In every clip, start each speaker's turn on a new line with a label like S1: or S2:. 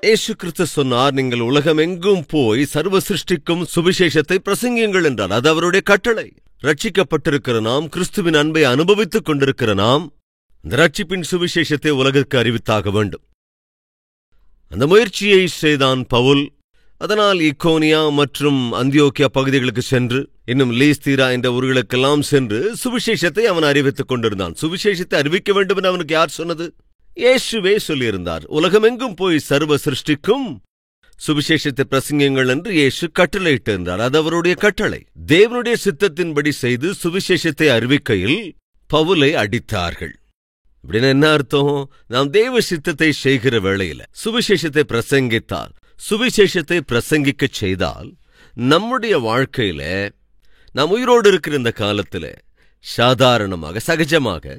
S1: இயேசு கிறிஸ்து சொன்னார், நீங்கள் உலகமெங்கும் போய் சர்வ சிருஷ்டிக்கும் சுவிசேஷத்தை பிரசங்கியுங்கள் என்றார். அது அவருடைய கட்டளை. ரட்சிக்கப்பட்டிருக்கிற நாம், கிறிஸ்துவின் அன்பை அனுபவித்துக் கொண்டிருக்கிற நாம், இந்த ரட்சிப்பின் சுவிசேஷத்தை உலகிற்கு அறிவித்தாக வேண்டும். அந்த முயற்சியை செய்தான் பவுல். அதனால் இக்கோனியா மற்றும் அந்தியோக்கியா பகுதிகளுக்கு சென்று, இன்னும் லீஸ்தீரா என்ற ஊர்களுக்கெல்லாம் சென்று சுவிசேஷத்தை அவன் அறிவித்துக் கொண்டிருந்தான். சுவிசேஷத்தை அறிவிக்க வேண்டும் என்று அவனுக்கு யார் சொன்னது? இயேசுவே சொல்லியிருந்தார். உலகமெங்கும் போய் சர்வ சிருஷ்டிக்கும் சுவிசேஷத்தை பிரசங்கியுங்கள் என்று இயேசு கட்டளையிட்டிருந்தார். அது அவருடைய கட்டளை. தேவனுடைய சித்தத்தின்படி செய்து சுவிசேஷத்தை அறிவிக்கையில் பவுலை அடித்தார்கள். அப்படின்னு என்ன அர்த்தம்? நாம் தேவ சித்தத்தை செய்கிற வேளையில சுவிசேஷத்தை பிரசங்கித்தால், சுவிசேஷத்தை பிரசங்கிக்கச் செய்தால், நம்முடைய வாழ்க்கையில நாம் உயிரோடு இருக்கிற இந்த காலத்தில் சாதாரணமாக சகஜமாக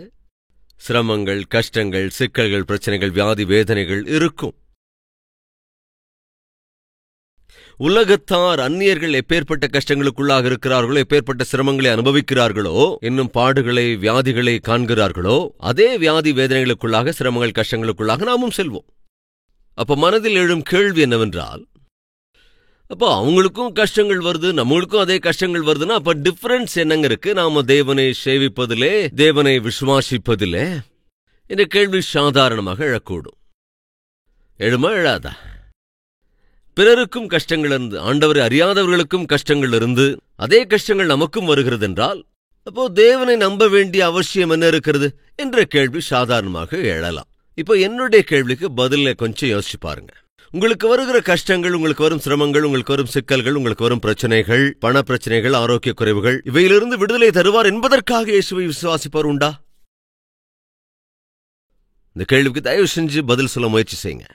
S1: சிரமங்கள், கஷ்டங்கள், சிக்கல்கள், பிரச்சனைகள், வியாதி, வேதனைகள் இருக்கும். உலகத்தார், அந்நியர்கள் எப்பேற்பட்ட கஷ்டங்களுக்குள்ளாக இருக்கிறார்களோ, எப்பேற்பட்ட சிரமங்களை அனுபவிக்கிறார்களோ, இன்னும் பாடுகளை, வியாதிகளை காண்கிறார்களோ, அதே வியாதி வேதனைகளுக்குள்ளாக, சிரமங்கள், கஷ்டங்களுக்குள்ளாக நாமும் செல்வோம். அப்ப மனதில் எழும் கேள்வி என்னவென்றால், அப்போ அவங்களுக்கும் கஷ்டங்கள் வருது, நம்மளுக்கும் அதே கஷ்டங்கள் வருதுன்னா அப்ப டிஃபரன்ஸ் என்னங்க இருக்கு? நாம தேவனை சேவிப்பதிலே, தேவனை விசுவாசிப்பதிலே இந்த கேள்வி சாதாரணமாக எழக்கூடும். எழுமா எழாதா? பிறருக்கும் கஷ்டங்கள் இருந்து, ஆண்டவரை அறியாதவர்களுக்கும் கஷ்டங்கள் இருந்து, அதே கஷ்டங்கள் நமக்கும் வருகிறது என்றால் அப்போ தேவனை நம்ப வேண்டிய அவசியம் என்ன இருக்கிறது என்ற கேள்வி சாதாரணமாக எழலாம். இப்போ என்னுடைய கேள்விக்கு பதில கொஞ்சம் யோசிச்சு பாருங்க. உங்களுக்கு வருகிற கஷ்டங்கள், உங்களுக்கு வரும் சிரமங்கள், உங்களுக்கு வரும் சிக்கல்கள், உங்களுக்கு வரும் பிரச்சனைகள், பண பிரச்சனைகள், ஆரோக்கிய குறைவுகள், இவையிலிருந்து விடுதலை தருவார் என்பதற்காக இயேசுவை விசுவாசிப்பவர் உண்டா? இந்த கேள்விக்கு தயவு செஞ்சு பதில் சொல்ல முயற்சி செய்யுங்க.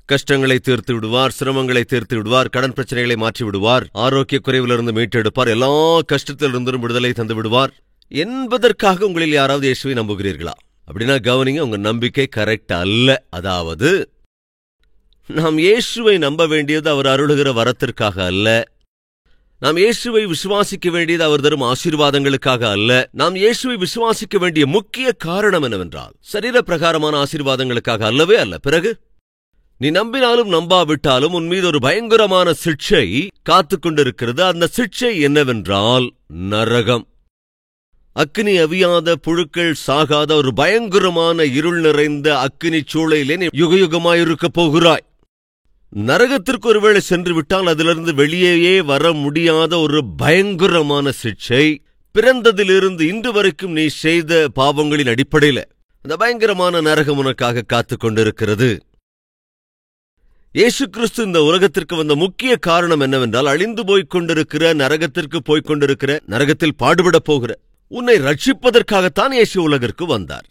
S1: கஷ்டங்களை தீர்த்து விடுவார், சிரமங்களை தீர்த்து விடுவார், கடன் பிரச்சனைகளை மாற்றி விடுவார், ஆரோக்கிய குறைவிலிருந்து மீட்டெடுப்பார், எல்லா கஷ்டத்திலிருந்தும் விடுதலை தந்து விடுவார் என்பதற்காக உங்களில் யாராவது இயேசுவை நம்புகிறீர்களா? அப்படின்னா கவனிங்க, உங்க நம்பிக்கை கரெக்ட் அல்ல. அதாவது நாம் இயேசுவை நம்ப வேண்டியது அவர் அருளுகிற வரத்திற்காக அல்ல. நாம் இயேசுவை விசுவாசிக்க வேண்டியது அவர் தரும் ஆசீர்வாதங்களுக்காக அல்ல. நாம் இயேசுவை விசுவாசிக்க வேண்டிய முக்கிய காரணம் என்னவென்றால் சரீர பிரகாரமான ஆசீர்வாதங்களுக்காக அல்லவே அல்ல. பிறகு நீ நம்பினாலும் நம்பாவிட்டாலும் உன் மீது ஒரு பயங்கரமான சிட்சை காத்துக் கொண்டிருக்கிறது. அந்த சிட்சை என்னவென்றால் நரகம். அக்கினி அவியாத, புழுக்கள் சாகாத ஒரு பயங்கரமான இருள் நிறைந்த அக்கினி சூளையிலே நீ யுகயுகமாயிருக்கப் போகிறாய். நரகத்திற்கு ஒருவேளை சென்று விட்டால் அதிலிருந்து வெளியே வர முடியாத ஒரு பயங்கரமான சிட்சை, பிறந்ததிலிருந்து இன்று வரைக்கும் நீ செய்த பாவங்களின் அடிப்படையில் அந்த பயங்கரமான நரகம் உனக்காக காத்துக் கொண்டிருக்கிறது. இயேசு கிறிஸ்து இந்த உலகத்திற்கு வந்த முக்கிய காரணம் என்னவென்றால், அழிந்து போய்க் கொண்டிருக்கிற நரகத்திற்கு போய்க் கொண்டிருக்கிற, நரகத்தில் பாடுபடப் போகிற உன்னை ரட்சிப்பதற்காகத்தான் இயேசு உலகிற்கு வந்தார்.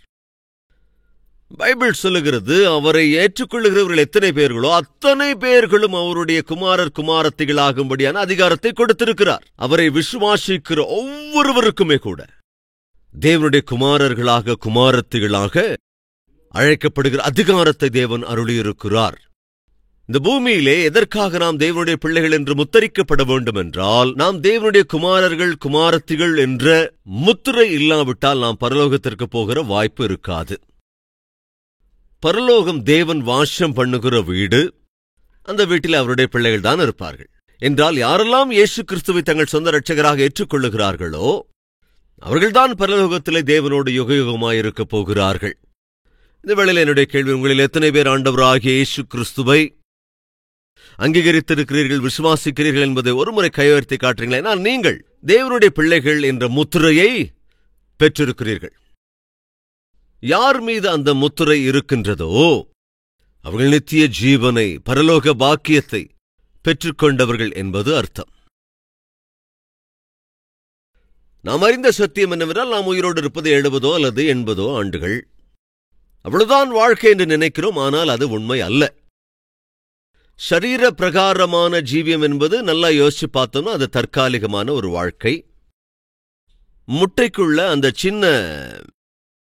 S1: பைபிள் சொல்லுகிறது, அவரை ஏற்றுக்கொள்ளுகிறவர்கள் எத்தனை பேர்களோ அத்தனை பேர்களும் அவருடைய குமாரர் குமாரத்திகளாகும்படியான அதிகாரத்தை கொடுத்திருக்கிறார். அவரை விசுவாசிக்கிற ஒவ்வொருவருக்குமே கூட தேவனுடைய குமாரர்களாக, குமாரத்திகளாக அழைக்கப்படுகிற அதிகாரத்தை தேவன் அருளியிருக்கிறார். இந்த பூமியிலே எதற்காக நாம் தேவனுடைய பிள்ளைகள் என்று முத்தரிக்கப்பட வேண்டும் என்றால், நாம் தேவனுடைய குமாரர்கள், குமாரத்திகள் என்ற முத்திரை இல்லாவிட்டால் நாம் பரலோகத்திற்கு போகிற வாய்ப்பு இருக்காது. பரலோகம் தேவன் வாசம் பண்ணுகிற வீடு. அந்த வீட்டில் அவருடைய பிள்ளைகள் தான் இருப்பார்கள். என்றால் யாரெல்லாம் இயேசு கிறிஸ்துவை தங்கள் சொந்த இரட்சகராக ஏற்றுக்கொள்ளுகிறார்களோ அவர்கள்தான் பரலோகத்திலே தேவனோடு யுகயுகமாயிருக்கப் போகிறார்கள். இந்த வேளையில் என்னுடைய கேள்வி, உங்களில் எத்தனை பேர் ஆண்டவராகிய இயேசு கிறிஸ்துவை அங்கீகரித்திருக்கிறீர்கள், விசுவாசிக்கிறீர்கள் என்பதை ஒருமுறை கையுயர்த்தி காட்டுறீங்களா? ஏனால் நீங்கள் தேவனுடைய பிள்ளைகள் என்ற முத்திரையை பெற்றிருக்கிறீர்கள். யார் மீது அந்த முத்திரை இருக்கின்றதோ அவர்கள் நித்திய ஜீவனை, பரலோக பாக்கியத்தை பெற்றுக்கொண்டவர்கள் என்பது அர்த்தம். நாம் அறிந்த சத்தியம் என்னவென்றால், நாம் உயிரோடு இருப்பது 70 அல்லது 80 ஆண்டுகள். அவ்வளவுதான் வாழ்க்கை என்று நினைக்கிறோம். ஆனால் அது உண்மை அல்ல. சரீர பிரகாரமான ஜீவியம் என்பது நல்லா யோசிச்சு பார்த்தோம்னா அது தற்காலிகமான ஒரு வாழ்க்கை. முட்டைக்குள்ள அந்த சின்ன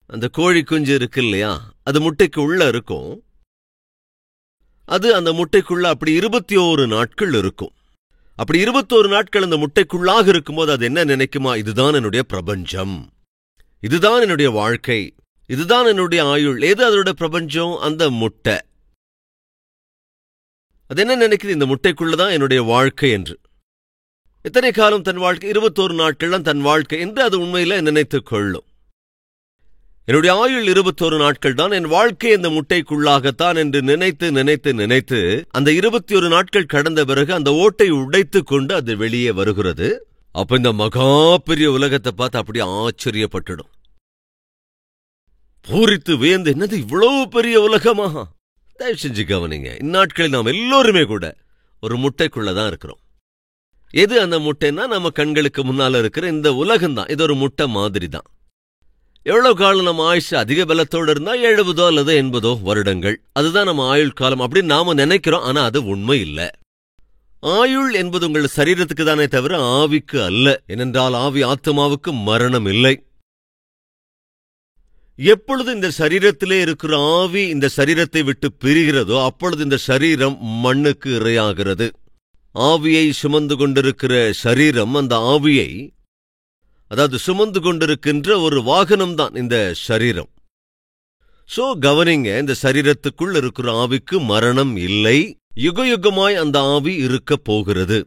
S1: அந்த கோழி குஞ்சு இருக்கு இல்லையா, அது முட்டைக்கு உள்ள இருக்கும். அது அந்த முட்டைக்குள்ள அப்படி 21 நாட்கள் இருக்கும். அப்படி 21 நாட்கள் அந்த முட்டைக்குள்ளாக இருக்கும்போது அது என்ன நினைக்குமா? இதுதான் என்னுடைய பிரபஞ்சம், இதுதான் என்னுடைய வாழ்க்கை, இதுதான் என்னுடைய ஆயுள். எது அதோட பிரபஞ்சம்? அந்த முட்டை. அது என்ன நினைக்குது, இந்த முட்டைக்குள்ளதான் என்னுடைய வாழ்க்கை என்று. எத்தனை காலம் தன் வாழ்க்கை? 21 நாட்கள் தான் தன் வாழ்க்கை என்று அது உண்மையில நினைத்துக் கொள்ளும். என்னுடைய ஆயுள் 21 நாட்கள் தான், என் வாழ்க்கை இந்த முட்டைக்குள்ளாகத்தான் என்று நினைத்து நினைத்து நினைத்து அந்த 21 நாட்கள் கடந்த பிறகு அந்த ஓட்டை உடைத்துக் கொண்டு அது வெளியே வருகிறது. அப்ப இந்த மகா பெரிய உலகத்தை பார்த்து அப்படியே ஆச்சரியப்பட்டுடும், பூரித்து வியந்து, என்னது இவ்வளவு பெரிய உலகமா? தயவு செஞ்சு கவனிங்க, இந்நாட்களில் நாம் எல்லோருமே கூட ஒரு முட்டைக்குள்ளதான் இருக்கிறோம். எது அந்த முட்டைன்னா, நம்ம கண்களுக்கு முன்னால இருக்கிற இந்த உலகம்தான். இது ஒரு முட்டை மாதிரி தான். எவ்வளவு காலம் நம்ம ஆயுஷ் அதிக பலத்தோடு இருந்தா 70 அல்லது 80 வருடங்கள், அதுதான் நம்ம ஆயுள் காலம் அப்படின்னு நாம நினைக்கிறோம். ஆனா அது உண்மை இல்ல. ஆயுள் என்பது உங்கள் சரீரத்துக்கு தானே தவிர ஆவிக்கு அல்ல. ஏனென்றால் ஆவி ஆத்மாவுக்கு மரணம் இல்லை. எப்பொழுது இந்த சரீரத்திலே இருக்கிற ஆவி இந்த சரீரத்தை விட்டு பிரிகிறதோ அப்பொழுது இந்த சரீரம் மண்ணுக்கு இரையாகிறது. ஆவியை சுமந்து கொண்டிருக்கிற சரீரம் அந்த ஆவியை, அதாவது சுமந்து கொண்டிருக்கின்ற ஒரு வாகனம்தான் இந்த சரீரம். சோ கவனிங்க, இந்த சரீரத்துக்குள் இருக்கிற ஆவிக்கு மரணம் இல்லை. யுகயுகமாய் அந்த ஆவி இருக்க போகிறது.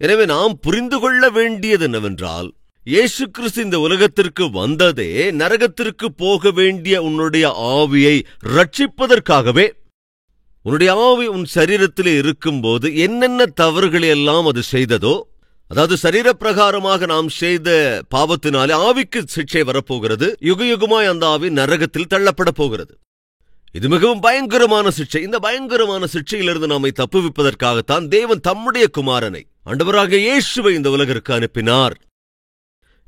S1: எனவே நாம் புரிந்து கொள்ள வேண்டியது என்னவென்றால், இயேசு கிறிஸ்து இந்த உலகத்திற்கு வந்ததே நரகத்திற்கு போக வேண்டிய உன்னுடைய ஆவியை ரட்சிப்பதற்காகவே. உன்னுடைய ஆவி உன் சரீரத்திலே இருக்கும்போது என்னென்ன தவறுகளை எல்லாம் அது செய்ததோ, அதாவது சரீர பிரகாரமாக நாம் செய்த பாவத்தினாலே ஆவிக்கு சிக்ஷை வரப்போகிறது. யுகயுகமாய் அந்த ஆவி நரகத்தில் தள்ளப்பட போகிறது. இது மிகவும் பயங்கரமான சிக்ஷை. இந்த பயங்கரமான சிக்ஷையிலிருந்து நம்மை தப்புவிப்பதற்காகத்தான் தேவன் தம்முடைய குமாரனை, ஆண்டவராகிய இயேசுவை இந்த உலகிற்கு அனுப்பினார்.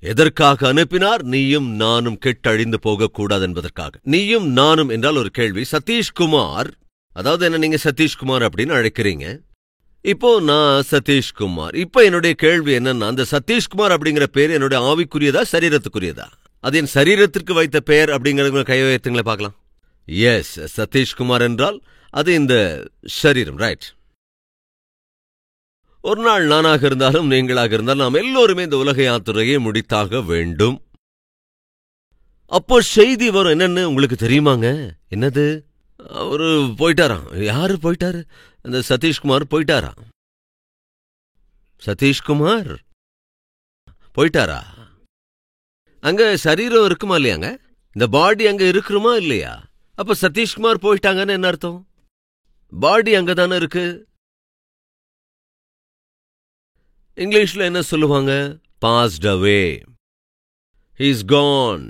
S1: எதற்காக அனுப்பினார்? நீயும் நானும் கெட்டழிந்து போகக்கூடாது என்பதற்காக. நீயும் நானும் என்றால் ஒரு கேள்வி. சதீஷ்குமார், அதாவது என்ன, நீங்க சதீஷ்குமார் அப்படின்னு அழைக்கிறீங்க. இப்போ நான் சதீஷ்குமார். இப்ப என்னுடைய கேள்வி என்னன்னா, அந்த சதீஷ்குமார் அப்படிங்கிற பேர் என்னுடைய ஆவிக்குரியதா சரீரத்துக்குரியதா? அது என் சரீரத்திற்கு வைத்த பெயர் அப்படிங்கிற கையெழுத்துங்களை பார்க்கலாம். எஸ், சதீஷ்குமார் என்றால் அது இந்த சரீரம், ரைட். ஒரு நாள் நானாக இருந்தாலும் நீங்களாக இருந்தாலும் நாம் எல்லோருமே இந்த உலக யாத்திரையை முடித்தாக வேண்டும். அப்போ செய்தி வரும். என்னன்னு உங்களுக்கு தெரியுமாங்க? என்னது? அவரு போயிட்டாராம். யாரு போயிட்டாரு? அந்த சதீஷ்குமார் போயிட்டாராம். சதீஷ்குமார் போயிட்டாரா? அங்க சரீரம் இருக்குமா இல்லையாங்க? இந்த பாடி அங்க இருக்குமா இல்லையா? அப்ப சதீஷ்குமார் போயிட்டாங்கன்னு என்ன அர்த்தம்? பாடி அங்கதானே இருக்கு. இங்கிலீஷ்ல என்ன சொல்லுவாங்க? passed away. He's gone.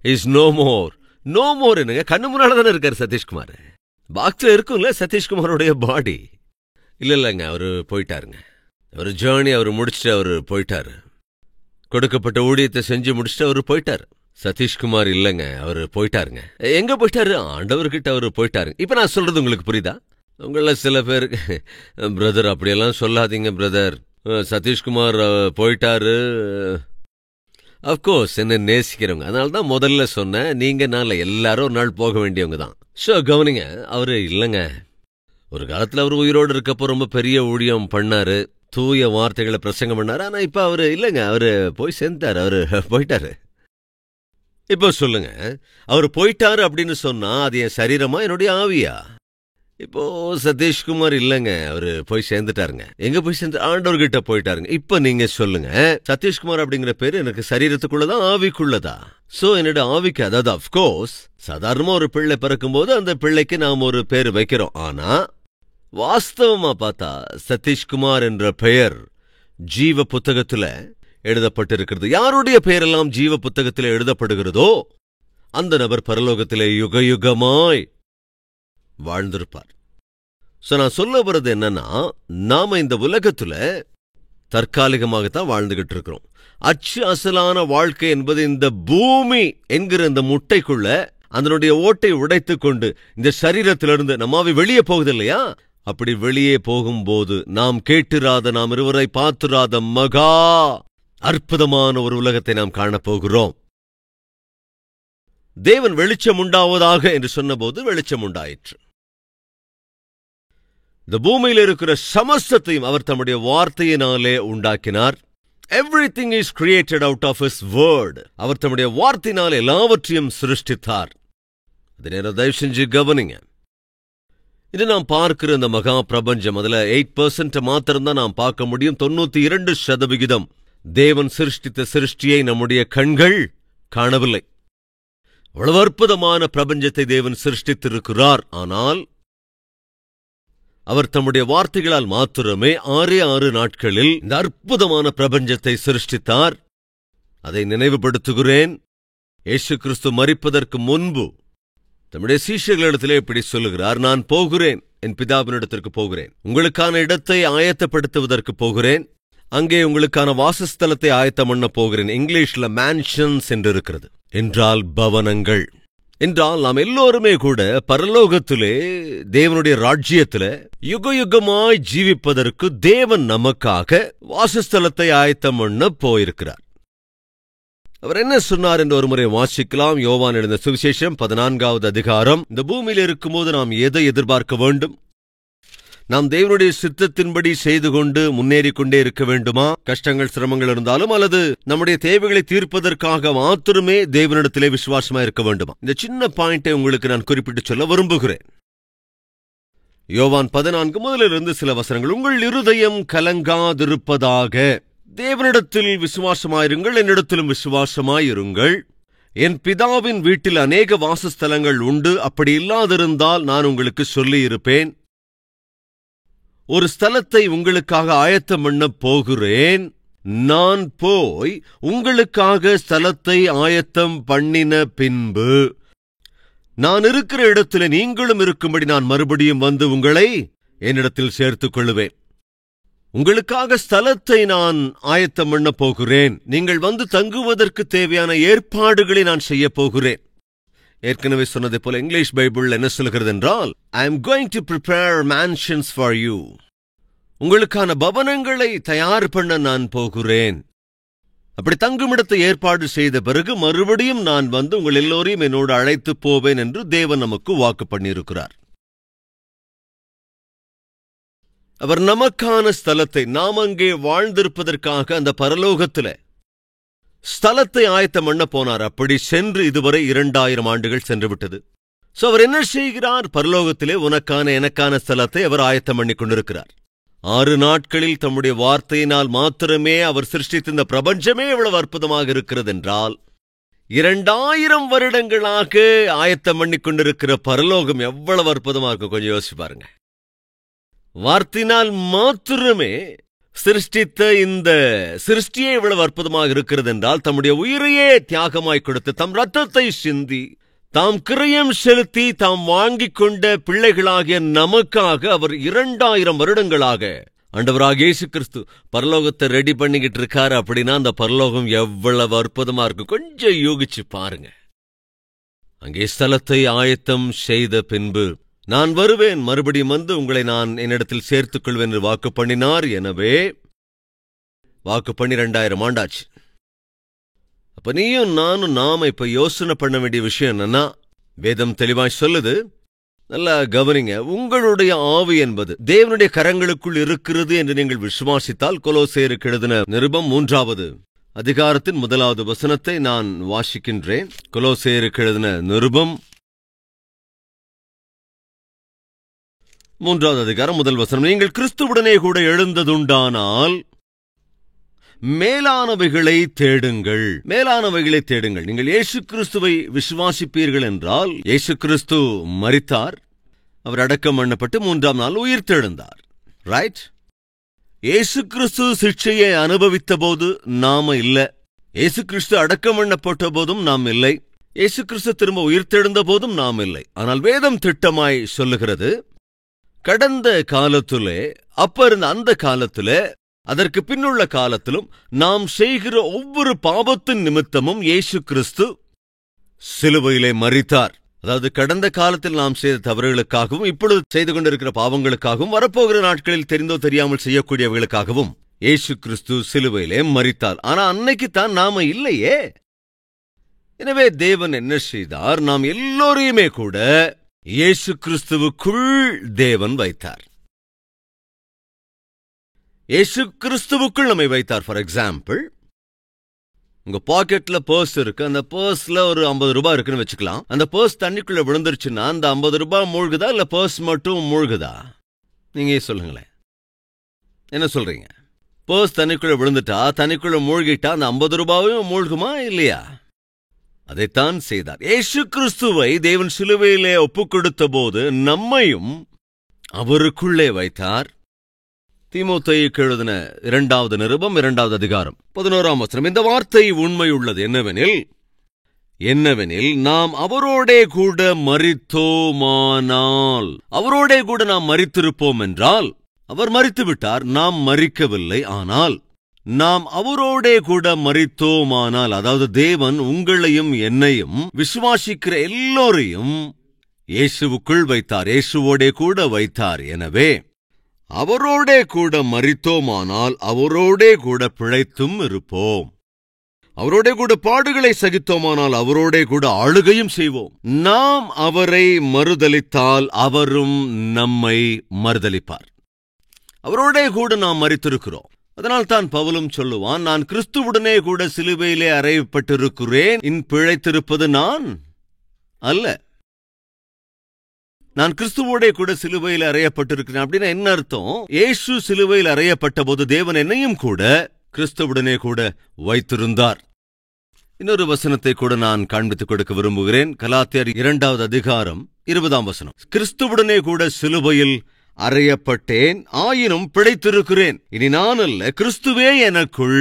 S1: He's no more. No more என்னங்க? கண்ணு முன்னால தானே இருக்காரு சதீஷ்குமார். பாக்ஸ்ல இருக்கும்ல சதீஷ்குமாரோடைய பாடி. இல்லைங்க, அவரு போயிட்டாருங்க. அவர் ஜேர்னி அவர் முடிச்சுட்டு அவரு போயிட்டாரு. கொடுக்கப்பட்ட ஊழியத்தை செஞ்சு முடிச்சுட்டு அவரு போயிட்டாரு. சதீஷ்குமார் இல்லைங்க, அவரு போயிட்டாருங்க. எங்க போயிட்டாரு? ஆண்டவர்கிட்ட அவரு போயிட்டாருங்க. இப்ப நான் சொல்றது உங்களுக்கு புரியுதா? உங்கள சில பேருக்கு, பிரதர் அப்படியெல்லாம் சொல்லாதீங்க பிரதர், சதீஷ்குமார் போயிட்டாரு. அப்கோர்ஸ் என்ன நேசிக்கிறவங்க, அதனாலதான் முதல்ல சொன்னேன், நீங்க நாள எல்லாரும் ஒரு நாள் போக வேண்டியவங்க தான். ஷோ கவனிங்க, அவரு இல்லைங்க. ஒரு காலத்துல அவரு உயிரோடு இருக்கப்போ ரொம்ப பெரிய ஊழியம் பண்ணாரு, தூய வார்த்தைகளை பிரசங்கம் பண்ணாரு. ஆனா இப்ப அவரு இல்லைங்க, அவரு போய் சேர்ந்தாரு, அவரு போயிட்டாரு. இப்போ சொல்லுங்க, அவரு போயிட்டாரு அப்படின்னு சொன்னா அது என் சரீரமா என்னுடைய ஆவியா? இப்போ சதீஷ்குமார் இல்லைங்க, அவரு போய் சேர்ந்துட்டாருங்க. எங்க போய் சேர்ந்து? ஆண்டவர்கிட்ட போயிட்டாருங்க. இப்ப நீங்க சொல்லுங்க, சதீஷ்குமார் அப்படிங்கிற பேரு எனக்கு சரீரத்துக்குள்ளதான் ஆவிக்குள்ளதா? சோ என்னோட ஆவிக்கு, அதாவது அப்கோர்ஸ் சாதாரணமா ஒரு பிள்ளை பிறக்கும் போது அந்த பிள்ளைக்கு நாம் ஒரு பேரு வைக்கிறோம். ஆனா வாஸ்தவமா பார்த்தா சதீஷ்குமார் என்ற பெயர் ஜீவ புத்தகத்துல எழுதப்பட்டிருக்கிறது. யாருடைய பெயரெல்லாம் ஜீவ புத்தகத்திலே எழுதப்படுகிறதோ அந்த நபர் பரலோகத்திலே யுக யுகமாய் வாழ்ந்திருப்பார். நான் சொல்ல வர்றது என்னன்னா, நாம இந்த உலகத்துல தற்காலிகமாகத்தான் வாழ்ந்துகிட்டு இருக்கிறோம். அச்சு அசலான வாழ்க்கை என்பது இந்த பூமி என்கிற இந்த முட்டைக்குள்ள அதனுடைய ஓட்டை உடைத்துக் கொண்டு இந்த சரீரத்திலிருந்து நம்மாவி வெளியே போகுது இல்லையா? அப்படி வெளியே போகும்போது நாம் கேட்டிராத, நாம் இருவரை பார்த்திராத மகா அற்புதமான ஒரு உலகத்தை நாம் காணப்போகிறோம். தேவன் வெளிச்சம் உண்டாவதாக என்று சொன்னபோது வெளிச்சம் உண்டாயிற்று. இந்த பூமியில் இருக்கிற சமஸ்தத்தையும் அவர் தம்முடைய வார்த்தையினாலே உண்டாக்கினார். Everything is created out of his word. அவர் தம்முடைய வார்த்தையினால் எல்லாவற்றையும் சிருஷ்டித்தார். அதே நேரம் தயவு செஞ்சு கவனிங்க, இது நாம் பார்க்கிற இந்த மகா பிரபஞ்சம், அதுல 8% மாத்திரம்தான் நாம் பார்க்க முடியும். 92% தேவன் சிருஷ்டித்த சிருஷ்டியை நம்முடைய கண்கள் காணவில்லை. அவ்வளவு அற்புதமான பிரபஞ்சத்தை தேவன் சிருஷ்டித்திருக்கிறார். ஆனால் அவர் தம்முடைய வார்த்தைகளால் மாத்திரமே 6 நாட்களில் இந்த அற்புதமான பிரபஞ்சத்தை சிருஷ்டித்தார். அதை நினைவுபடுத்துகிறேன். இயேசு கிறிஸ்து மரிப்பதற்கு முன்பு தம்முடைய சீஷர்களிடத்திலே இப்படி சொல்லுகிறார், நான் போகிறேன், என் பிதாவினிடத்திற்கு போகிறேன், உங்களுக்கான இடத்தை ஆயத்தப்படுத்துவதற்கு போகிறேன், அங்கே உங்களுக்கான வாசஸ்தலத்தை ஆயத்தம் பண்ண போகிறேன். இங்கிலீஷ்ல மேன்ஷன்ஸ் என்று இருக்கிறது, என்றால் பவனங்கள். என்றால் நாம் எல்லோருமே கூட பரலோகத்திலே தேவனுடைய ராஜ்யத்திலே யுக யுகமாய் ஜீவிப்பதற்கு தேவன் நமக்காக வாசஸ்தலத்தை ஆயத்தம் பண்ண போயிருக்கிறார். அவர் என்ன சொன்னார் என்று ஒரு முறை வாசிக்கலாம். யோவான் எழுதின சுவிசேஷம் 14வது அதிகாரம். இந்த பூமியில் இருக்கும்போது நாம் எதை எதிர்பார்க்க வேண்டும்? நாம் தேவனுடைய சித்தத்தின்படி செய்து கொண்டு முன்னேறிக் கொண்டே இருக்க வேண்டுமா? கஷ்டங்கள் சிரமங்கள் இருந்தாலும் அல்லது நம்முடைய தேவைகளை தீர்ப்பதற்காக மாத்திரமே தேவனிடத்திலே விசுவாசமா இருக்க வேண்டுமா? இந்த சின்ன பாயிண்டை உங்களுக்கு நான் குறிப்பிட்டு சொல்ல விரும்புகிறேன். யோவான் 14 முதலிலிருந்து சில வசனங்கள். உங்கள் இருதயம் கலங்காதிருப்பதாக, தேவனிடத்தில் விசுவாசமாயிருங்கள், என்னிடத்திலும் விசுவாசமாயிருங்கள். என் பிதாவின் வீட்டில் அநேக வாசஸ்தலங்கள் உண்டு. அப்படி இல்லாதிருந்தால் நான் உங்களுக்கு சொல்லியிருப்பேன். ஒரு ஸ்தலத்தை உங்களுக்காக ஆயத்தம் பண்ண போகிறேன். நான் போய் உங்களுக்காக ஸ்தலத்தை ஆயத்தம் பண்ணின பின்பு நான் இருக்கிற இடத்துல நீங்களும் இருக்கும்படி நான் மறுபடியும் வந்து உங்களை என்னிடத்தில் சேர்த்துக் கொள்ளுவேன். உங்களுக்காக ஸ்தலத்தை நான் ஆயத்தம் பண்ண போகிறேன். நீங்கள் வந்து தங்குவதற்கு தேவையான ஏற்பாடுகளை நான் செய்ய போகிறேன். ஏற்கனவே சொன்னதை போல இங்கிலீஷ் பைபிள் என்ன சொல்கிறது என்றால், I am going to prepare mansions for you. உங்களுக்கான பவனங்களை தயார் பண்ண நான் போகிறேன். அப்படி தங்குமிடத்தை ஏற்பாடு செய்த பிறகு மறுபடியும் நான் வந்து உங்கள் எல்லோரையும் என்னோடு அழைத்து போவேன் என்று தேவன் நமக்கு வாக்கு பண்ணியிருக்கிறார். அவர் நமக்கான ஸ்தலத்தை, நாம் அங்கே வாழ்ந்திருப்பதற்காக அந்த பரலோகத்தில ஸ்தலத்தை ஆயத்தம் பண்ண போனார். அப்படி சென்று இதுவரை 2000 ஆண்டுகள் சென்று விட்டது. சோ அவர் என்ன செய்கிறார்? பரலோகத்திலே உனக்கான எனக்கான ஸ்தலத்தை அவர் ஆயத்தம் பண்ணி கொண்டிருக்கிறார். 6 நாட்களில் தம்முடைய வார்த்தையினால் மாத்திரமே அவர் சிருஷ்டித்த இந்த பிரபஞ்சமே எவ்வளவு அற்புதமாக இருக்கிறது என்றால், 2000 வருடங்களாக ஆயத்தம் பண்ணி கொண்டிருக்கிற பரலோகம் எவ்வளவு அற்புதமாக இருக்கும். கொஞ்சம் யோசிச்சு பாருங்க. வார்த்தையினால் மாத்திரமே சிருஷ்டித்த இந்த சிருஷ்டியே இவ்வளவு அற்புதமாக இருக்கிறது என்றால், தம்முடைய உயிரையே தியாகமாய் கொடுத்து, தம் ரத்தத்தை சிந்தி, தாம் கிரயம் செலுத்தி, தாம் வாங்கிக் கொண்ட பிள்ளைகளாகிய நமக்காக அவர் 2000 வருடங்களாக ஆண்டவராகிய இயேசு கிறிஸ்து பரலோகத்தை ரெடி பண்ணிக்கிட்டு இருக்காரு. அப்படின்னா அந்த பரலோகம் எவ்வளவு அற்புதமா இருக்கு. கொஞ்சம் யோகிச்சு பாருங்க. அங்கே ஸ்தலத்தை ஆயத்தம் செய்த பின்பு நான் வருவேன், மறுபடியும் வந்து உங்களை நான் என்னிடத்தில் சேர்த்துக் கொள்வேன் என்று வாக்கு பண்ணினார். எனவே வாக்கு பண்ணி 2000 ஆண்டாச்சு. அப்ப நீயும் நானும் நாம இப்ப யோசனை பண்ண வேண்டிய விஷயம் என்னன்னா, வேதம் தெளிவாய் சொல்லுது, நல்லா கவனிங்க. உங்களுடைய ஆவி என்பது தேவனுடைய கரங்களுக்குள் இருக்கிறது என்று நீங்கள் விசுவாசித்தால், கொலோசேயருக்கு எழுதின நிருபம் 3வது அதிகாரத்தின் 1வது வசனத்தை நான் வாசிக்கின்றேன். கொலோசேயருக்கு எழுதின நிருபம் 3வது அதிகாரம் 1 வசனம். நீங்கள் கிறிஸ்துவுடனே கூட எழுந்ததுண்டானால் மேலானவைகளை தேடுங்கள். மேலானவைகளை தேடுங்கள். நீங்கள் இயேசு கிறிஸ்துவை விசுவாசிப்பீர்கள் என்றால், இயேசு கிறிஸ்து மரித்தார், அவர் அடக்கம் பண்ணப்பட்டு 3ஆம் நாள் உயிர்த்தெழுந்தார். ரைட்? இயேசு கிறிஸ்து சிக்ஷையை அனுபவித்த போது நாம இல்ல. இயேசு கிறிஸ்து அடக்கம் பண்ணப்பட்ட போதும் நாம் இல்லை. இயேசு கிறிஸ்து திரும்ப உயிர்த்தெழுந்த போதும் நாம் இல்லை. ஆனால் வேதம் திட்டமாய் சொல்லுகிறது, கடந்த காலத்திலே, அப்ப இருந்த அந்த காலத்திலே, அதற்கு பின்னுள்ள காலத்திலும் நாம் செய்கிற ஒவ்வொரு பாவத்தின் நிமித்தமும் இயேசு கிறிஸ்து சிலுவையிலே மரித்தார். அதாவது கடந்த காலத்தில் நாம் செய்த தவறுகளுக்காகவும், இப்பொழுது செய்து கொண்டிருக்கிற பாவங்களுக்காகவும், வரப்போகிற நாட்களில் தெரிந்தோ தெரியாமல் செய்யக்கூடியவர்களுக்காகவும் இயேசு கிறிஸ்து சிலுவையிலே மரித்தார். ஆனா அன்னைக்குத்தான் நாம இல்லையே. எனவே தேவன் என்ன செய்தார்? நாம் எல்லோரையுமே கூட இயேசு கிறிஸ்துவுக்குள் தேவன் வைத்தார். இயேசு கிறிஸ்துவுக்குள் நம்மை வைத்தார். ஃபார் எக்ஸாம்பிள், உங்க பாக்கெட்ல பர்ஸ் இருக்கு, அந்த பர்ஸ்ல ஒரு 50 ரூபாய் இருக்குன்னு வச்சுக்கலாம். அந்த பர்ஸ் தண்ணிக்குள்ள விழுந்துருச்சுன்னா அந்த 50 ரூபாய் மூழ்குதா இல்ல பர்ஸ் மட்டும் மூழ்குதா? நீங்க சொல்லுங்களேன், என்ன சொல்றீங்க? பர்ஸ் தண்ணிக்குள்ள விழுந்துட்டா, தண்ணிக்குள்ள மூழ்கிட்டா அந்த 50 ரூபாயும் மூழ்குமா இல்லையா? அதைத்தான் செய்தார். இயேசு கிறிஸ்துவை தேவன் சிலுவையிலே ஒப்புக் கொடுத்த போது நம்மையும் அவருக்குள்ளே வைத்தார். தீமோத்தேயுக்கு எழுதின 2வது நிருபம் 2வது அதிகாரம் 11ஆம் வசனம். இந்த வார்த்தை உண்மையுள்ளது என்னவெனில் நாம் அவரோடே கூட மரித்தோமானால், அவரோடே கூட நாம் மரித்திருப்போம் என்றால், அவர் மரித்துவிட்டார், நாம் மரிக்கவில்லை. ஆனால் நாம் அவரோடே கூட மரித்தோமானால், அதாவது தேவன் உங்களையும் என்னையும் விசுவாசிக்கிற எல்லோரையும் இயேசுவுக்குள் வைத்தார், இயேசுவோடே கூட வைத்தார். எனவே அவரோடே கூட மரித்தோமானால் அவரோடே கூட பிழைத்தும் இருப்போம். அவரோடே கூட பாடுகளை சகித்தோமானால் அவரோடே கூட ஆளுகையும் செய்வோம். நாம் அவரை மறுதலித்தால் அவரும் நம்மை மறுதலிப்பார். அவரோடே கூட நாம் மரித்திருக்கிறோம். அதனால் தான் பவுலும் சொல்லுவான், நான் கிறிஸ்துவுடனே கூட சிலுவையிலே அறையப்பட்டிருக்கிறேன், பிழைத்திருப்பது நான் அல்ல. நான் கிறிஸ்துவோடே கூட சிலுவையில் அறையப்பட்டிருக்கிறேன் அப்படின்னா என்ன அர்த்தம்? இயேசு சிலுவையில் அறையப்பட்ட போது தேவன் என்னையும் கூட கிறிஸ்துவுடனே கூட வைத்திருந்தார். இன்னொரு வசனத்தை கூட நான் காண்பித்துக் கொடுக்க விரும்புகிறேன். கலாத்தியர் 2வது அதிகாரம் 20ஆம் வசனம். கிறிஸ்துவுடனே கூட சிலுவையில் அறையப்பட்டேன், ஆயினும் பிழைத்திருக்கிறேன். இனி நான் அல்ல, கிறிஸ்துவே எனக்குள்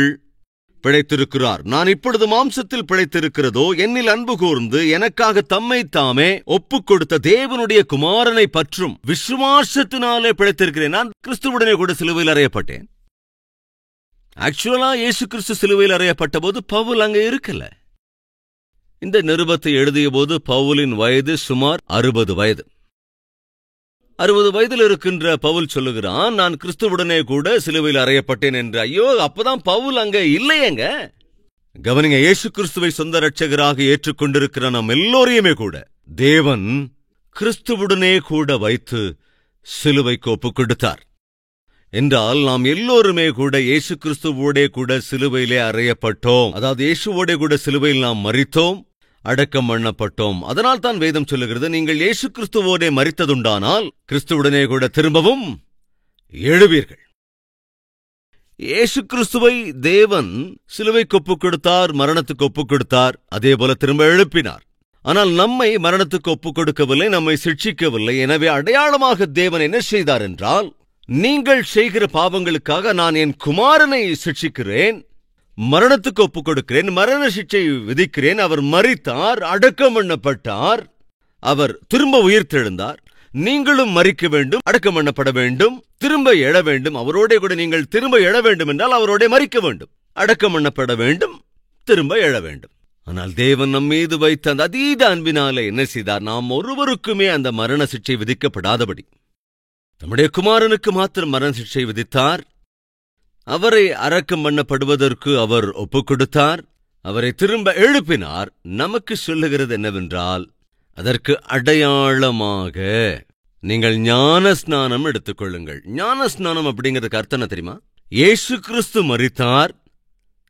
S1: பிழைத்திருக்கிறார். நான் இப்பொழுது மாம்சத்தில் பிழைத்திருக்கிறதோ என்னில் அன்பு கூர்ந்து எனக்காக தம்மை தாமே ஒப்புக் கொடுத்த தேவனுடைய குமாரனை பற்றும் விசுவாசத்தினாலே பிழைத்திருக்கிறேன். நான் கிறிஸ்துவுடனே கூட சிலுவையில் அறையப்பட்டேன். ஆக்சுவலா இயேசு கிறிஸ்து சிலுவையில் அறையப்பட்ட போது பவுல் அங்க இருக்கல. இந்த நிருபத்தை எழுதிய போது பவுலின் வயது சுமார் 60 வயது. 60 வயதில் இருக்கின்ற பவுல் சொல்லுகிறான், நான் கிறிஸ்துவுடனே கூட சிலுவையில் அறையப்பட்டேன் என்று. ஐயோ, அப்பதான் பவுல் அங்க இல்லையங்க. கவனிங்க, இயேசு கிறிஸ்துவை சொந்த இரட்சகராக ஏற்றுக்கொண்டிருக்கிற நம் எல்லோரையுமே கூட தேவன் கிறிஸ்துவுடனே கூட வைத்து சிலுவைக்கு ஒப்புக் கொடுத்தார். என்றால் நாம் எல்லோருமே கூட இயேசு கிறிஸ்துவோடே கூட சிலுவையிலே அறையப்பட்டோம். அதாவது இயேசுவோடே கூட சிலுவையில் நாம் மரித்தோம், அடக்கம் பண்ணப்பட்டோம். அதனால் தான் வேதம் சொல்லுகிறது, நீங்கள் இயேசு கிறிஸ்துவோடே மரித்ததுண்டானால் கிறிஸ்துவுடனே கூட திரும்பவும் எழுவீர்கள். இயேசு கிறிஸ்துவை தேவன் சிலுவைக்கு ஒப்புக் கொடுத்தார், மரணத்துக்கு ஒப்புக் கொடுத்தார், அதே போல திரும்ப எழுப்பினார். ஆனால் நம்மை மரணத்துக்கு ஒப்புக் கொடுக்கவில்லை, நம்மை சிட்சிக்கவில்லை. எனவே அடையாளமாக தேவன் என்ன செய்தார் என்றால், நீங்கள் செய்கிற பாவங்களுக்காக நான் என் குமாரனை சிட்சிக்கிறேன், மரணத்துக்கு ஒப்புக் கொடுக்கிறேன், மரண சிட்சை விதிக்கிறேன். அவர் மரித்தார், அடக்கம் பண்ணப்பட்டார், அவர் திரும்ப உயிர்த்தெழுந்தார். நீங்களும் மரிக்க வேண்டும், அடக்கம் பண்ணப்பட வேண்டும், திரும்ப எழ வேண்டும். அவரோட கூட நீங்கள் திரும்ப எழ வேண்டும் என்றால் அவரோட மரிக்க வேண்டும், அடக்கம் பண்ணப்பட வேண்டும், திரும்ப எழ வேண்டும். ஆனால் தேவன் நம் மீது வைத்த அந்த அதீத அன்பினாலே என்ன செய்தார்? நாம் ஒருவருக்குமே அந்த மரண சிட்சை விதிக்கப்படாதபடி நம்முடைய குமாரனுக்கு மாத்திரம் மரண சிட்சை விதித்தார். அவரை அடக்கம் பண்ணப்படுவதற்கு அவர் ஒப்புக் கொடுத்தார், அவரை திரும்ப எழுப்பினார். நமக்கு சொல்லுகிறது என்னவென்றால், அதற்கு அடையாளமாக நீங்கள் ஞான ஸ்நானம் எடுத்துக்கொள்ளுங்கள். ஞான ஸ்நானம் அப்படிங்கிறதுக்கு அர்த்தம் என்ன தெரியுமா? இயேசு கிறிஸ்து மரித்தார்,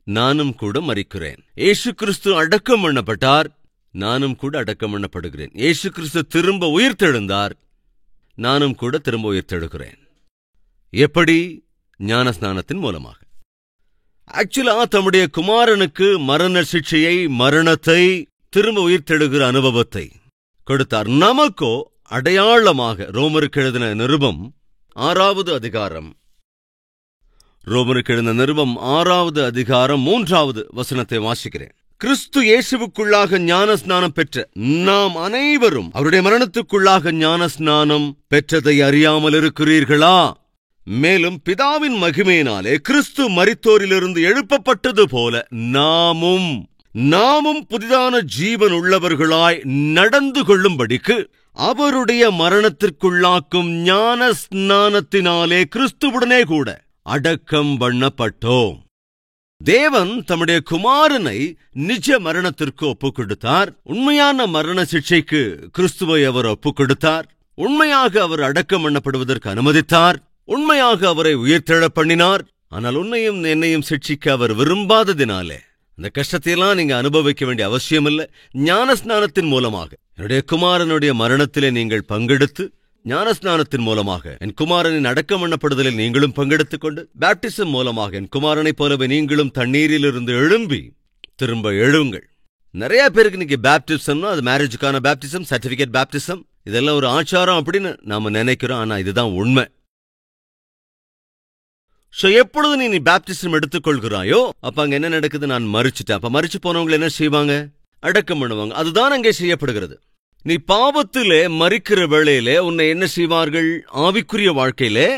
S1: நானும் கூட மரிக்கிறேன். இயேசு கிறிஸ்து அடக்கம் பண்ணப்பட்டார், நானும் கூட அடக்கம் பண்ணப்படுகிறேன். இயேசு கிறிஸ்து திரும்ப உயிர்த்தெழுந்தார், நானும் கூட திரும்ப உயிர்த்தெழுகிறேன். எப்படி? ஞான ஸ்நானத்தின் மூலமாக. ஆக்சுவலா தம்முடைய குமாரனுக்கு மரண சிக்ஷையை, மரணத்தை, திரும்ப உயிர்த்தெழுகிற அனுபவத்தை கொடுத்தார். நமக்கோ அடையாளமாக ரோமருக்கு எழுதின நிருபம் 6வது அதிகாரம், ரோமருக்கு எழுதின நிருபம் 6வது அதிகாரம் 3வது வசனத்தை வாசிக்கிறேன். கிறிஸ்து இயேசுவுக்குள்ளாக ஞான ஸ்நானம் பெற்ற நாம் அனைவரும் அவருடைய மரணத்துக்குள்ளாக ஞான ஸ்நானம் பெற்றதை அறியாமல் இருக்கிறீர்களா? மேலும் பிதாவின் மகிமையினாலே கிறிஸ்து மரித்தோரிலிருந்து எழுப்பப்பட்டது போல நாமும் புதிதான ஜீவன் உள்ளவர்களாய் நடந்து கொள்ளும்படிக்கு அவருடைய மரணத்திற்குள்ளாக்கும் ஞான ஸ்நானத்தினாலே கிறிஸ்துவுடனே கூட அடக்கம் பண்ணப்பட்டோம். தேவன் தம்முடைய குமாரனை நிஜ மரணத்திற்கு ஒப்புக் கொடுத்தார். உண்மையான மரண சிக்ஷைக்கு கிறிஸ்துவை அவர் ஒப்புக் கொடுத்தார். உண்மையாக அவர் அடக்கம் பண்ணப்படுவதற்கு அனுமதித்தார். உண்மையாக அவரை உயிர்த்தெழ பண்ணினார். ஆனால் உன்னையும் என்னையும் சிட்சிக்க அவர் விரும்பாததினாலே அந்த கஷ்டத்தையெல்லாம் நீங்க அனுபவிக்க வேண்டிய அவசியம் இல்லை. ஞானஸ்நானத்தின் மூலமாக என்னுடைய குமாரனுடைய மரணத்திலே நீங்கள் பங்கெடுத்து, ஞானஸ்நானத்தின் மூலமாக என் குமாரனின் அடக்கம் பண்ணப்படுதலில் நீங்களும் பங்கெடுத்துக் கொண்டு, பேப்டிசம் மூலமாக என் குமாரனைப் போலவே நீங்களும் தண்ணீரிலிருந்து எழும்பி திரும்ப எழுங்கள். நிறைய பேருக்கு இன்னைக்கு பேப்டிசம்னா அது மேரேஜுக்கான பேப்டிசம், சர்டிபிகேட் பேப்டிசம், இதெல்லாம் ஒரு ஆச்சாரம் அப்படின்னு நாம நினைக்கிறோம். ஆனா இதுதான் உண்மை. எப்பொழுது நீ பேப்டிசம் எடுத்துக்கொள்கிறாயோ அப்ப அங்க என்ன நடக்குது? நான் மரிச்சிட்டேன். அப்ப மரிச்சு போனவங்களை என்ன செய்வாங்க? அடக்கம் பண்ணுவாங்க. அதுதான் அங்கே செய்யப்படுகிறது. நீ பாவத்திலே மரிக்கிற வேளையிலே உன்னை என்ன செய்வார்கள்? ஆவிக்குரிய வாழ்க்கையிலே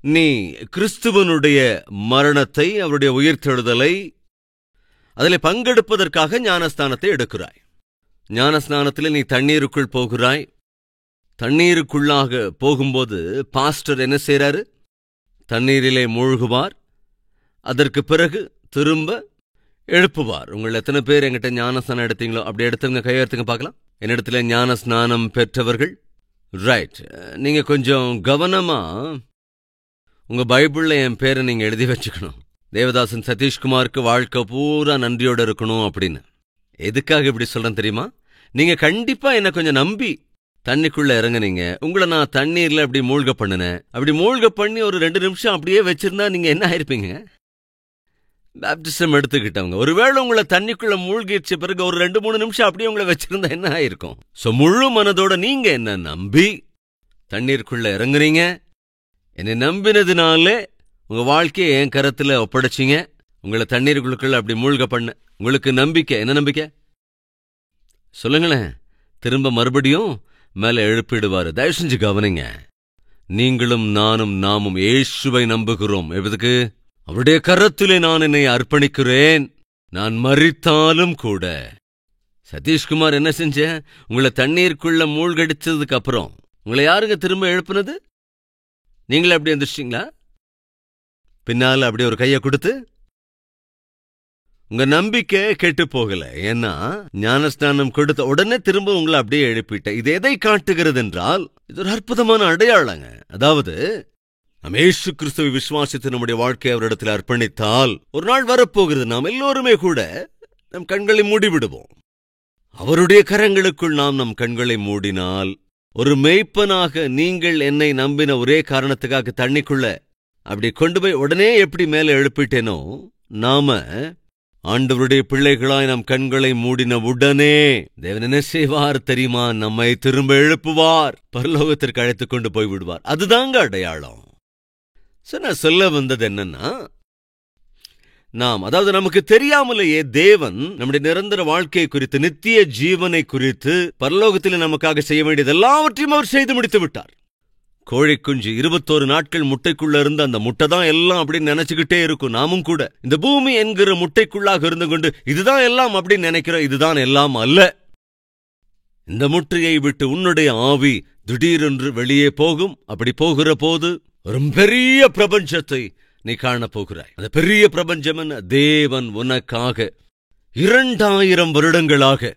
S1: நீ கிறிஸ்துவனுடைய மரணத்தை, அவருடைய உயிர்த்தெழுதலை, அதில் பங்கெடுப்பதற்காக ஞானஸ்தானத்தை எடுக்கிறாய். ஞானஸ்நானத்தில் நீ தண்ணீருக்குள் போகிறாய். தண்ணீருக்குள்ளாக போகும்போது பாஸ்டர் என்ன செய்றாரு? தண்ணீரிலே மூழ்குவார். அதற்கு பிறகு திரும்ப எழுப்புவார். உங்கள் எத்தனை பேர் என்கிட்ட ஞானஸ்நானம் எடுத்தீங்களோ அப்படி எடுத்தவங்க கையெழுத்துங்க பார்க்கலாம். என்னிடத்துல ஞானஸ்நானம் பெற்றவர்கள். ரைட். நீங்க கொஞ்சம் கவனமா உங்க பைபிள்ல என் பேரை நீங்க எழுதி வச்சுக்கணும். தேவதாசன் சதீஷ்குமாருக்கு வாழ்க்கை பூரா நன்றியோட இருக்கணும் அப்படின்னு. எதுக்காக இப்படி சொல்றேன் தெரியுமா? நீங்க கண்டிப்பா என்ன கொஞ்சம் நம்பி தண்ணிக்குள்ள இறங்குனீங்க. உங்களை நான் தண்ணீர்ல அப்படி மூழ்க பண்ணினேன். அப்படி மூழ்க பண்ணி ஒரு 2 நிமிஷம் அப்படியே வச்சிருந்தா நீங்க என்ன ஆயிருப்பீங்க? பேப்டிசம் எடுத்துக்கிட்டவங்க. ஒருவேளை உங்களை தண்ணிக்குள்ள மூழ்கிடுச்ச பிறகு ஒரு 2-3 நிமிஷம் அப்படியே உங்களை வச்சிருந்தா என்ன ஆயிருக்கும்? முழு மனதோட நீங்க என்ன நம்பி தண்ணீருக்குள்ள இறங்குறீங்க. என்னை நம்பினதுனாலே உங்க வாழ்க்கையை என் கரத்துல ஒப்படைச்சிங்க. உங்களை தண்ணீருக்குள்ள அப்படி மூழ்க பண்ண உங்களுக்கு நம்பிக்கை. என்ன நம்பிக்கை சொல்லுங்களேன். திரும்ப மறுபடியும் மேல எழுப்பிடுவாரு. தயவு செஞ்சு கவனிங்க. நீங்களும் நாமும் இயேசுவை நம்புகிறோம். எதுக்கு? அவருடைய கரத்திலே நான் என்னை அர்ப்பணிக்கிறேன். நான் மரித்தாலும் கூட. சதீஷ்குமார் என்ன செஞ்ச? உங்களை தண்ணீருக்குள்ள மூழ்கடிச்சதுக்கு அப்புறம் உங்களை யாருங்க திரும்ப எழுப்புனது? நீங்களே அப்படி எந்திரிச்சிங்களா? பின்னால அப்படி ஒரு கையை கொடுத்து? உங்க நம்பிக்கை கெட்டு போகல. ஏன்னா ஞானஸ்நானம் கொடுத்த உடனே திரும்ப உங்களை அப்படியே எழுப்பிட்ட. இது எதை காட்டுகிறது என்றால், இது ஒரு அற்புதமான அடையாளங்க. அதாவது நாம் இயேசு கிறிஸ்துவை விசுவாசித்து நம்முடைய வாழ்க்கையை அவரிடத்தில் அர்ப்பணித்தால் ஒரு நாள் வரப்போகிறது. நாம் எல்லோருமே கூட நம் கண்களை மூடிவிடுவோம். அவருடைய கரங்களுக்குள் நாம் நம் கண்களை மூடினால், ஒரு மேய்ப்பனாக நீங்கள் என்னை நம்பின ஒரே காரணத்துக்காக தண்ணிக்குள்ள அப்படி கொண்டு போய் உடனே எப்படி மேல எழுப்பிட்டேனோ, நாம ஆண்டவருடைய பிள்ளைகளாய் நம் கண்களை மூடின உடனே தேவன் என்ன செய்வார் தெரியுமா? நம்மை திரும்ப எழுப்புவார். பரலோகத்திற்கு அழைத்துக் கொண்டு போய் விடுவார். அதுதாங்க அடையாளம். நான் சொல்ல வந்தது என்னன்னா, அதாவது நமக்கு தெரியாமலேயே தேவன் நம்முடைய நிரந்தர வாழ்க்கையை குறித்து, நித்திய ஜீவனை குறித்து, பரலோகத்தில் நமக்காக செய்ய வேண்டியது எல்லாவற்றையும் அவர் செய்து முடித்து விட்டார். கோழி குஞ்சு 21 நாட்கள் முட்டைக்குள்ள இருந்து அந்த முட்டை தான் எல்லாம் அப்படின்னு நினைச்சுக்கிட்டே இருக்கும். நாமும் கூட இந்த பூமி என்கிற முட்டைக்குள்ளாக இருந்து கொண்டு இதுதான் எல்லாம் அப்படின்னு நினைக்கிறோம். இதுதான் எல்லாம் அல்ல. இந்த முட்டையை விட்டு உன்னுடைய ஆவி திடீரென்று வெளியே போகும். அப்படி போகிற போது ஒரு பெரிய பிரபஞ்சத்தை நீ காணப்போகிறாய். அந்த பெரிய பிரபஞ்சம் என்ன? தேவன் உனக்காக 2000 வருடங்களாக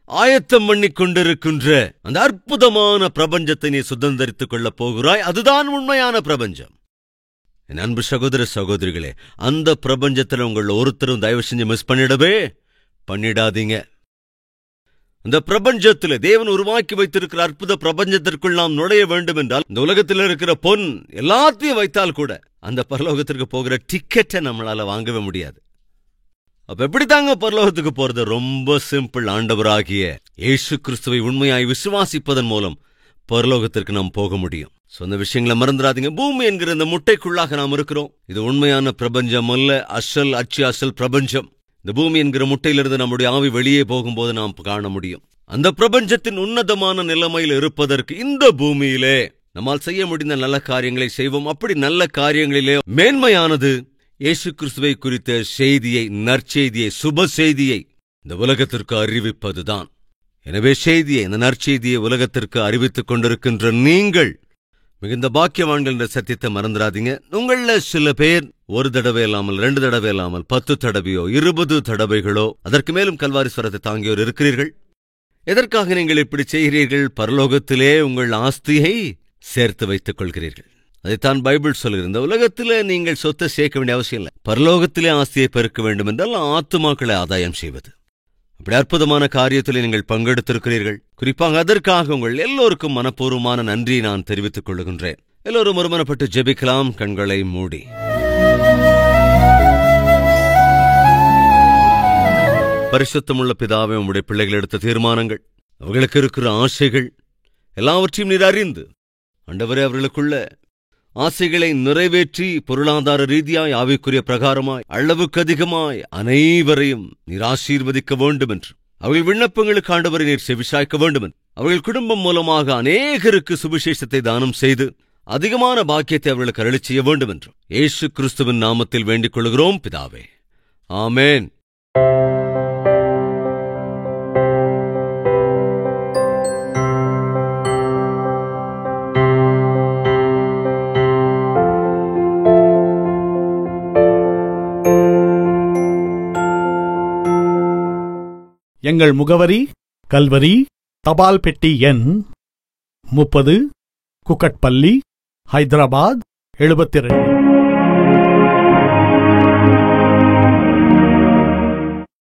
S1: ஆயத்தம் பண்ணி கொண்டிருக்கின்ற அந்த அற்புதமான பிரபஞ்சத்தை நீ சுதந்திரித்துக் கொள்ளப் போகிறாய். அதுதான் உண்மையான பிரபஞ்சம். என் அன்பு சகோதர சகோதரிகளே, அந்த பிரபஞ்சத்தில் உங்கள் ஒருத்தரும் தயவு செஞ்சு மிஸ் பண்ணிடாதீங்க. அந்த பிரபஞ்சத்தில் தேவன் உருவாக்கி வைத்திருக்கிற அற்புத பிரபஞ்சத்திற்குள் நாம் நுழைய வேண்டும் என்றால், இந்த உலகத்தில் இருக்கிற பொன் எல்லாத்தையும் வைத்தால் கூட அந்த பரலோகத்திற்கு போகிற டிக்கெட்டை நம்மளால வாங்கவே முடியாது. அப்ப எப்படித்தாங்க பரலோகத்துக்கு போறது? ரொம்ப சிம்பிள். ஆண்டவராகிய இயேசு கிறிஸ்துவை உண்மையாய் விசுவாசிப்பதன் மூலம் பரலோகத்திற்கு நாம் போக முடியும். சொன்ன விஷயங்களை மறந்துடாதீங்க. பூமி என்கிற இந்த முட்டைக்குள்ளாக நாம் இருக்கிறோம். இது உண்மையான பிரபஞ்சம் அல்ல, அசல் பிரபஞ்சம். இந்த பூமி என்கிற முட்டையிலிருந்து நம்முடைய ஆவி வெளியே போகும்போது நாம் காண முடியும். அந்த பிரபஞ்சத்தின் உன்னதமான நிலைமையில் இருப்பதற்கு இந்த பூமியிலே நம்மால் செய்ய முடிந்த நல்ல காரியங்களை செய்வோம். அப்படி நல்ல காரியங்களிலே மேன்மையானது இயேசு கிறிஸ்துவை குறித்த செய்தியை, நற்செய்தியை, சுப செய்தியை இந்த உலகத்திற்கு அறிவிப்பதுதான். எனவே செய்தியை, இந்த நற்செய்தியை உலகத்திற்கு அறிவித்துக் கொண்டிருக்கின்ற நீங்கள் மிகுந்த பாக்கியவான்கள் என்ற சத்தியத்தை மறந்துடாதீங்க. உங்கள சில பேர் ஒரு தடவை இல்லாமல், 2 தடவை இல்லாமல், 10 தடவையோ 20 தடவைகளோ அதற்கு மேலும் கல்வாரீஸ்வரத்தை தாங்கியோர் இருக்கிறீர்கள். எதற்காக நீங்கள் இப்படி செய்கிறீர்கள்? பரலோகத்திலே உங்கள் ஆஸ்தியை சேர்த்து வைத்துக் கொள்கிறீர்கள். அதைத்தான் பைபிள் சொல்கிறது. இந்த உலகத்திலே நீங்கள் சொத்தை சேர்க்க வேண்டிய அவசியம் இல்லை. பரலோகத்திலே ஆஸ்தியை பெருக்க வேண்டும் என்றால் ஆத்துமாக்களை ஆதாயம் செய்வது. அப்படி அற்புதமான காரியத்தில் நீங்கள் பங்கெடுத்திருக்கிறீர்கள். குறிப்பாக அதற்காக உங்கள் எல்லோருக்கும் மனப்பூர்வமான நன்றியை நான் தெரிவித்துக் கொள்கின்றேன். எல்லோரும் ஒருமனப்பட்டு ஜெபிக்கலாம், கண்களை மூடி. பரிசுத்தமுள்ள பிதாவே, உம்முடைய பிள்ளைகள் எடுத்த தீர்மானங்கள், அவர்களுக்கு இருக்கிற ஆசைகள் எல்லாவற்றையும் நீர் அறிந்து, ஆண்டவரே, அவர்களுக்குள்ள ஆசைகளை நிறைவேற்றி பொருளாதார ரீதியாய், ஆவிக்குரிய பிரகாரமாய், அளவுக்கு அதிகமாய் அனைவரையும் நீர் ஆசீர்வதிக்க வேண்டும் என்று, அவர்கள் விண்ணப்பங்களுக்கு ஆண்டவரை நீர் செவிசாய்க்க வேண்டும் என்று, அவர்கள் குடும்பம் மூலமாக அநேகருக்கு சுவிசேஷத்தை தானம் செய்து அதிகமான பாக்கியத்தை அவர்களுக்கு அருளிச் செய்ய வேண்டும் என்று இயேசு கிறிஸ்துவின் நாமத்தில் வேண்டிக் கொள்கிறோம் பிதாவே. ஆமேன்.
S2: எங்கள் முகவரி: கல்வரி, தபால் பெட்டி எண் 30, குக்கட்பள்ளி, ஹைதராபாத் 72.